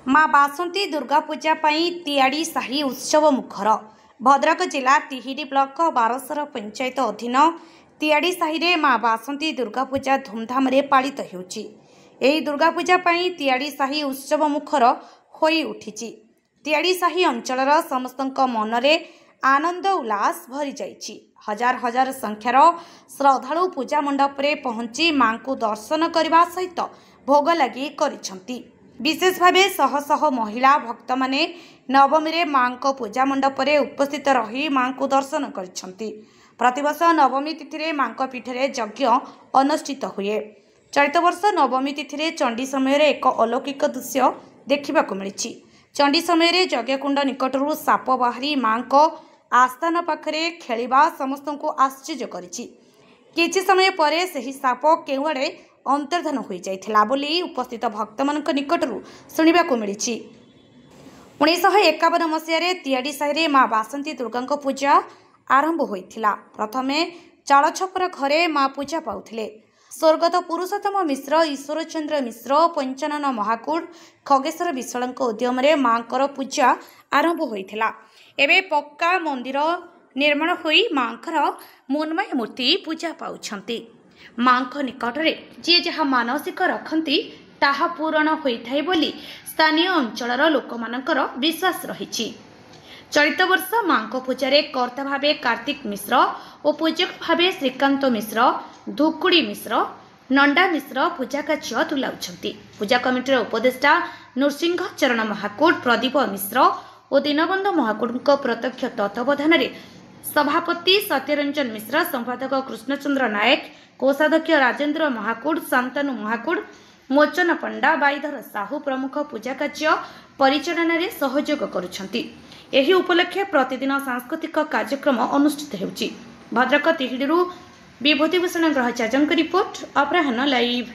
माँ बासंती दुर्गा पूजा पाई तियाड़ी साही उत्सव मुखर। भद्रक जिला तिहिडी ब्लॉक बारसर पंचायत अधीन तियाड़ी साही रे माँ बासंती दुर्गा पूजा धूमधाम रे पालित हेउची। एही दुर्गा पूजा पाई तियाड़ी साही उत्सव मुखर होई उठिची। तियाड़ी साही अंचलर समस्तक मनरे आनंद उल्लास भरी जाइछि। हजार हजार संख्यार श्रद्धालु पूजा मंडप रे पहुंची मां को दर्शन करने सहित भोग लगी करिसंती। विशेष भाव शह शह महिला भक्त माने नवमी रे मां को पूजा मंडप रे उपस्थित रही मां को दर्शन करिसंती। प्रतिवर्ष नवमी तिथि रे मां को पीठ रे यज्ञ अनुष्ठित हुए। चलित वर्ष नवमी तिथि रे चंडी समय रे एक अलौकिक दृश्य देखा मिली। चंडी समय रे यज्ञकुंड निकटरू साप बाहरी मां को आस्थान पाखरे खेलिबा समस्त को आश्चर्य करिछि। किछि समय परे सही साप केउआड़े अंतर्धान हो जाइथिला बोली उपस्थित भक्त मानक निकटरू सुनिबाकु मिलिछि। 1951 मसीह तियाड़ी साही माँ बासंती दुर्गा पूजा आरंभ होइथिला। प्रथमे चाल छपर घरे माँ पूजा पाउथिले। स्वर्गत पुरुषोत्तम मिश्र, ईश्वर चंद्र मिश्र, पंचानन महाकूट, खगेश्वर विश्वालଙ୍କ उद्यम माँकर पूजा आरंभ होइथिला। एबे पक्का मंदिर निर्माण होई माँकर मोनमय मूर्ति पूजा पाउछंती। माँक निकटरे जी जहाँ मानसिक रखती ताहा पूरण होइथाय बोली स्थानीय अंचलर लोकमानकर विश्वास रहिछि। चलित वर्ष माँक पूजारे कर्ता भावे कार्तिक मिश्र और पूजक भावे श्रीकांत मिश्र, धुकुड़ी मिश्र, नंडा मिश्र पूजा कार्य तुलाउछंती। पूजा कमिटीर उपदेष्टा नृसिंह चरण महाकूट, प्रदीप मिश्र और दीनबंधु महाकूट प्रत्यक्ष तत्वावधान में सभापति सत्यरंजन मिश्र, संपादक कृष्णचंद्र नायक, कोषाध्यक्ष राजेंद्र महाकूट, शांतनु महाकूट, मोचन पंडा, बाईधर साहू प्रमुख पूजा कार्य परिचालन में सहयोग करुछंती। एही उपलक्षे प्रतिदिन सांस्कृतिक कार्यक्रम अनुष्ठित हेउची। भद्रक तिहिडीरू विभूतिभूषण ग्रहचार्यଙ୍କ रिपोर्ट अपराह्न लाइव।